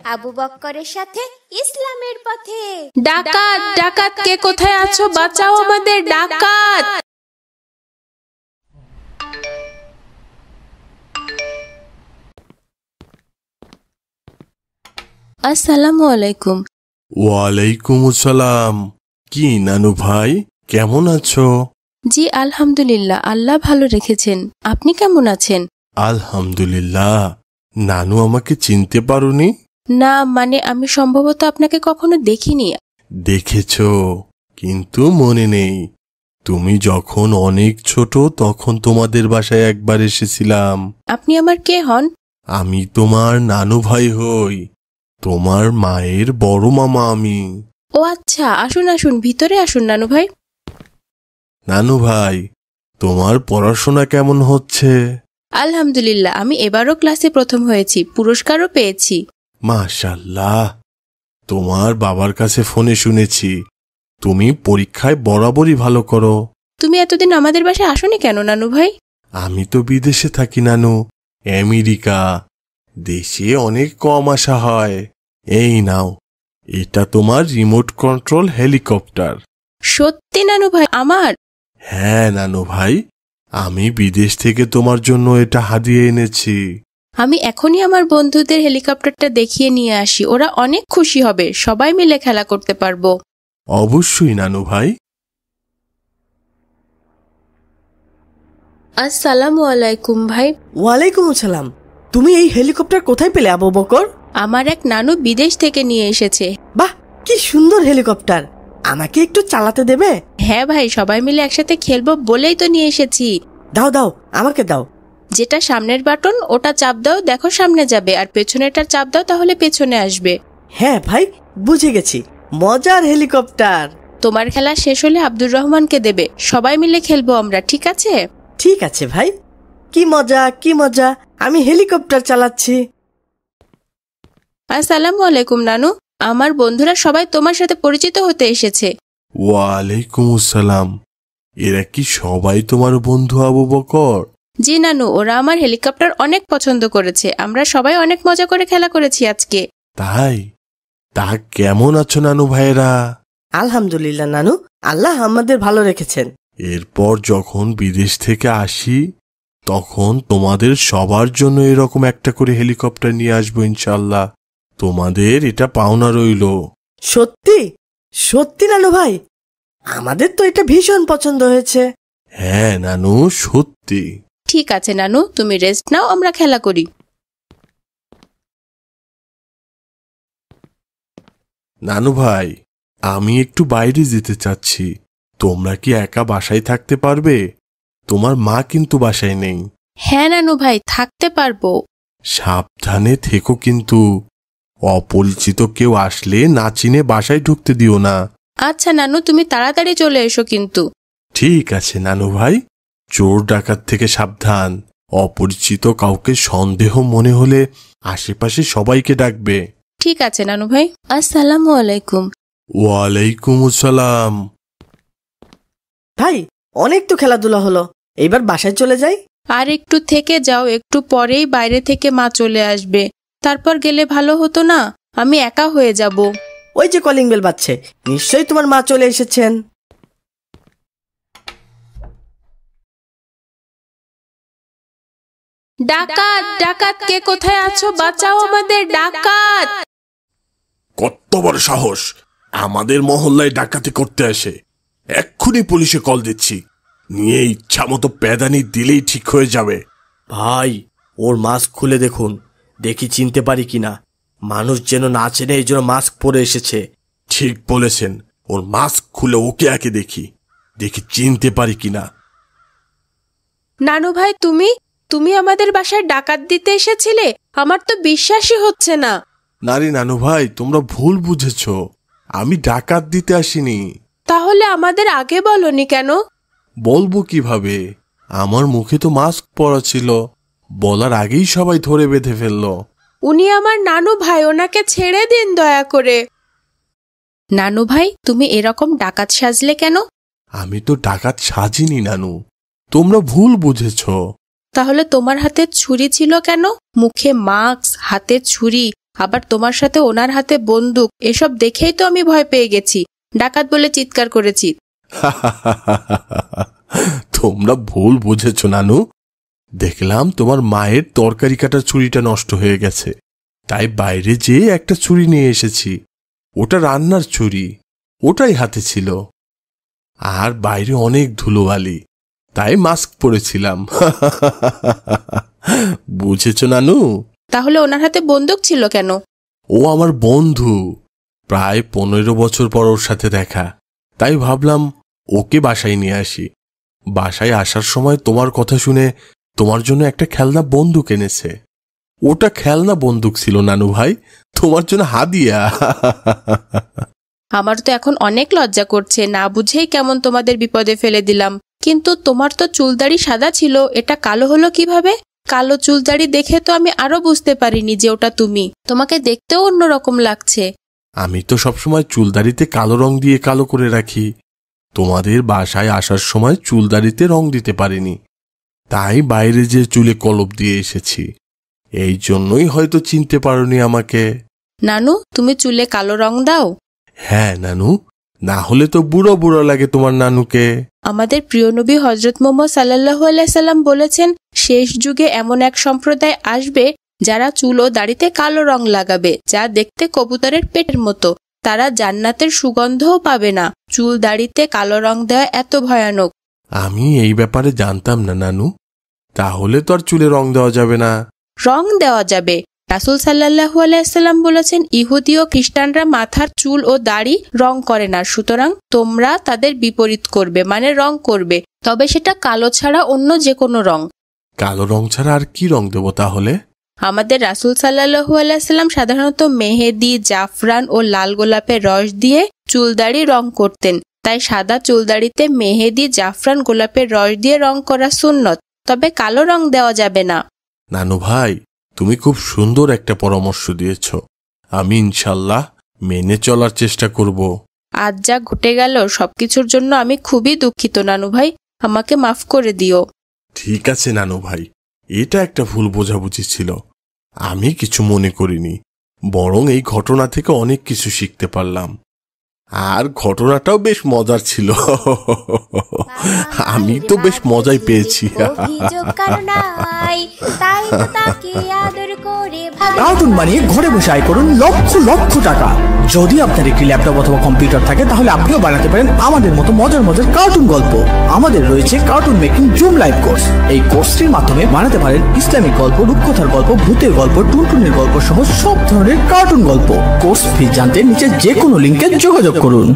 আবু বক্করের সাথে ইসলামের পথে। ডাকাত ডাকাত কে কোথায় আছো? বাঁচাও আমাদের, ডাকাত! আসসালামু আলাইকুম। ওয়ালাইকুম আসসালাম। কি নানু ভাই, কেমন আছো? জি আলহামদুলিল্লাহ, আল্লাহ ভালো রেখেছেন। আপনি কেমন আছেন? আলহামদুলিল্লাহ। নানু আমাকে চিনতে পারোনি? না, মানে আমি সম্ভবত আপনাকে কখনো দেখিনি। দেখেছো, কিন্তু মনে নেই। তুমি যখন অনেক ছোট তখন তোমাদের বাসায় একবার এসেছিলাম। আপনি আমার কে হন? আমি তোমার নানু ভাই হই, তোমার মায়ের বড় মামা আমি। ও আচ্ছা, আসুন আসুন, ভিতরে আসুন নানু ভাই। নানু ভাই, তোমার পড়াশোনা কেমন হচ্ছে? আলহামদুলিল্লাহ, আমি এবারও ক্লাসে প্রথম হয়েছি, পুরস্কারও পেয়েছি। মাশাআল্লাহ। তোমার বাবার কাছে ফোনে শুনেছি তুমি পরীক্ষায় বরাবরই ভালো করো। তুমি এতদিন আমাদের বাসায় আসোনি কেন নানু ভাই? আমি তো বিদেশে থাকি নানু, আমেরিকা। দেশে অনেক কম আসা হয়। এই নাও, এটা তোমার রিমোট কন্ট্রোল হেলিকপ্টার। সত্যি নানু ভাই আমার? হ্যাঁ নানু ভাই, আমি বিদেশ থেকে তোমার জন্য এটা হাদিয়ে এনেছি। আমি এখনই আমার বন্ধুদের হেলিকপ্টারটা দেখিয়ে নিয়ে আসি, ওরা অনেক খুশি হবে, সবাই মিলে খেলা করতে পারবো। অবশ্যই নানু ভাই। আসসালামু আলাইকুম ভাই। ওয়ালাইকুম আসসালাম। তুমি এই হেলিকপ্টার কোথায় পেলে আবু বকর? আমার এক নানু বিদেশ থেকে নিয়ে এসেছে। বাহ, কি সুন্দর হেলিকপ্টার! আমাকে একটু চালাতে দেবে? হ্যাঁ ভাই, সবাই মিলে একসাথে খেলবো বলেই তো নিয়ে এসেছি। দাও দাও, আমাকে দাও। যেটা সামনের বাটন ওটা চাপ দাও, দেখো সামনে যাবে, আর পেছনেরটা চাপ দাও, তাহলে পেছনে আসবে। হ্যাঁ ভাই, বুঝে গেছি। মজার হেলিকপ্টার। তোমার খেলা শেষ হলে আব্দুর রহমানকে দেবে, সবাই মিলে খেলবো আমরা, ঠিক আছে? ঠিক আছে ভাই। কি মজা, কি মজা! আমি হেলিকপ্টার চালাচ্ছি। আসসালামু আলাইকুম নানু, আমার বন্ধুরা সবাই তোমার সাথে পরিচিত হতে এসেছে। ওয়ালাইকুম আসসালাম। এরা কি সবাই তোমার বন্ধু আবু বকর? জি নানু, ওরা আমার হেলিকপ্টার অনেক পছন্দ করেছে, আমরা সবাই অনেক মজা করে খেলা করেছি আজকে। তাই? তা কেমন আছো নানু ভাইরা? আলহামদুলিল্লাহ নানু, আল্লাহ আমাদের ভালো রেখেছেন। এরপর যখন বিদেশ থেকে আসি তখন তোমাদের সবার জন্য এরকম একটা করে হেলিকপ্টার নিয়ে আসবো ইনশাল্লাহ। তোমাদের এটা পাওনা রইল। সত্যি? সত্যি নানু ভাই, আমাদের তো এটা ভীষণ পছন্দ হয়েছে। হ্যাঁ নানু, সত্যি। ঠিক আছে নানু, তুমি রেস্ট নাও, আমরা খেলা করি। নানু ভাই, আমি একটু বাইরে যেতে চাচ্ছি। তোমরা কি একা বাসায় থাকতে পারবে? তোমার মা কিন্তু বাসায় নেই। হ্যাঁ নানু ভাই, থাকতে পারবো। সাবধানে থেকো কিন্তু। অপরিচিত কেউ আসলে না চিনে বাসায় ঢুকতে দিও না। আচ্ছা নানু, তুমি তাড়াতাড়ি চলে এসো কিন্তু। ঠিক আছে নানু ভাই। চোর ডাকাত থেকে সাবধান। অপরিচিত কাউকে সন্দেহ মনে হলে আশেপাশে সবাইকে ডাকবে। ঠিক আছে নানু ভাই। আসসালামু আলাইকুম। ওয়ালাইকুম আসসালাম। ভাই, অনেক তো খেলাধুলা হলো, এইবার বাসায় চলে যাই। আর একটু থেকে যাও, একটু পরেই বাইরে থেকে মা চলে আসবে, তারপর গেলে ভালো হতো না? আমি একা হয়ে যাব। ওই যে কলিং বেল বাজছে, নিশ্চয়ই তোমার মা চলে এসেছেন। ডাকাত ডাকাত কে কোথায় আছো? বাঁচাও আমাদের, ডাকাত! কত বড় সাহস আমাদের মহল্লায় ডাকাতি করতে আসে! এক্ষুনি পুলিশে কল দিচ্ছি। নিয়ে ইচ্ছা মতো প্যাদানি দিলেই ঠিক হয়ে যাবে। ভাই, ওর মাস্ক খুলে দেখুন, দেখি চিনতে পারি কিনা। মানুষ যেন না চেনে এই জন্য মাস্ক পরে এসেছে। ঠিক বলেছেন, ওর মাস্ক খুলে ওকে আগে দেখি, দেখি চিনতে পারি কিনা। নানু ভাই, তুমি তুমি আমাদের বাসায় ডাকাত দিতে এসেছিলে? আমার তো বিশ্বাসই হচ্ছে না। নারী নানু ভাই, তোমরা ভুল বুঝেছ। আমি ডাকাত দিতে আসিনি। তাহলে আমাদের আগে বলনি কেন? বলবো কিভাবে? আমার মুখে তো মাস্ক পরা ছিল। বলার আগেই সবাই ধরে বেঁধে ফেললো। উনি আমার নানু ভাই, ওনাকে ছেড়ে দিন দয়া করে। নানু ভাই, তুমি এরকম ডাকাত সাজলে কেন? আমি তো ডাকাত সাজিনি নানু, তোমরা ভুল বুঝেছ। তাহলে তোমার হাতে ছুরি ছিল কেন? মুখে মাস্ক, হাতে ছুরি, আবার তোমার সাথে ওনার হাতে বন্দুক, এসব দেখেই তো আমি ভয় পেয়ে গেছি, ডাকাত বলে চিৎকার করেছি। তোমরা ভুল বুঝেছ নানু। দেখলাম তোমার মায়ের তরকারি কাটার ছুরিটা নষ্ট হয়ে গেছে, তাই বাইরে যেয়ে একটা ছুরি নিয়ে এসেছি। ওটা রান্নার ছুরি, ওটাই হাতে ছিল। আর বাইরে অনেক ধুলোবালি, তাই মাস্ক পরেছিলাম। বুঝেছ নানু? তাহলে ওনার হাতে বন্দুক ছিল কেন? ও আমার বন্ধু, প্রায় 15 বছর পর ওর সাথে দেখা, তাই ভাবলাম ওকে বাসায় নিয়ে আসি। বাসায় আসার সময় তোমার কথা শুনে তোমার জন্য একটা খেলনা বন্দুক এনেছে। ওটা খেলনা বন্দুক ছিল নানু ভাই, তোমার জন্য হাদিয়া। আমার তো এখন অনেক লজ্জা করছে, না বুঝেই কেমন তোমাদের বিপদে ফেলে দিলাম। কিন্তু তোমার তো চুলদাড়ি সাদা ছিল, এটা কালো হলো কিভাবে? কালো চুলদাড়ি দেখে তো আমি আরো বুঝতে পারিনি যে ওটা তুমি। তোমাকে দেখতেও অন্যরকম লাগছে। আমি তো সবসময় চুলদাড়িতে কালো রং দিয়ে কালো করে রাখি। তোমাদের বাসায় আসার সময় চুলদাড়িতে রং দিতে পারিনি, তাই বাইরে যে চুলে কলপ দিয়ে এসেছি। এই জন্যই হয়তো চিনতে পারোনি আমাকে। নানু, তুমি চুলে কালো রং দাও? হ্যাঁ নানু, না হলে তো বুড়ো বুড়ো লাগে তোমার নানুকে। আমাদের প্রিয় নবী হযরত মুহাম্মদ সাল্লাল্লাহু আলাইহি সাল্লাম বলেছেন, শেষ যুগে এমন এক সম্প্রদায় আসবে যারা চুল ও দাড়িতে কালো রং লাগাবে, যা দেখতে কবুতরের পেটের মতো। তারা জান্নাতের সুগন্ধও পাবে না। চুল দাড়িতে কালো রং দেওয়া এত ভয়ানক। আমি এই ব্যাপারে জানতাম না নানু। তাহলে তো আর চুলে রং দেওয়া যাবে না? রং দেওয়া যাবে। রাসূল সাল্লাল্লাহু আলাইহি সাল্লাম বলেছেন, ইহুদি ও খ্রিস্টানরা মাথার চুল ও দাড়ি রং করে না, সুতরাং তোমরা তাদের বিপরীত করবে, মানে রং করবে, তবে সেটা কালো ছাড়া অন্য যে কোনো রং। কালো রং ছাড়া আর কি রং দেব তাহলে? আমাদের রাসূল সাল্লাল্লাহু আলাইহি সাল্লাম সাধারণত মেহেদি, জাফরান ও লাল গোলাপের রস দিয়ে চুলদাড়ি রং করতেন। তাই সাদা চুলদাড়িতে মেহেদি, জাফরান, গোলাপের রস দিয়ে রং করা সুন্নত, তবে কালো রং দেওয়া যাবে না। নানু ভাই, তুমি খুব সুন্দর একটা পরামর্শ দিয়েছ। আমি ইনশাল্লাহ মেনে চলার চেষ্টা করব। আজ যা ঘটে গেল সবকিছুর জন্য আমি খুবই দুঃখিত নানু ভাই, আমাকে মাফ করে দিও। ঠিক আছে নানু ভাই, এটা একটা ভুল বোঝাবুঝি ছিল। আমি কিছু মনে করিনি, বরং এই ঘটনা থেকে অনেক কিছু শিখতে পারলাম। আর ঘটনাটাও বেশ মজার ছিল। আমি তো বেশ মজাই পেয়েছি। কার্টুন বানিয়ে ঘরে বসে আয় করুন লক্ষ লক্ষ টাকা। যদি আপনার একটি ল্যাপটপ অথবা কম্পিউটার থাকে তাহলে আপনিও বানাতে পারেন আমাদের মতো মজার মজার কার্টুন গল্প। আমাদের রয়েছে cartoon making zoom live course. এই কোর্সটির মাধ্যমে বানাতে পারেন ইসলামিক গল্প, রূপকথার গল্প, ভূতের গল্প, টুনটুনের গল্প সহ সব ধরনের কার্টুন গল্প। কোর্স ফি জানতে নিচে যে কোনো লিঙ্কে যোগাযোগ করুন।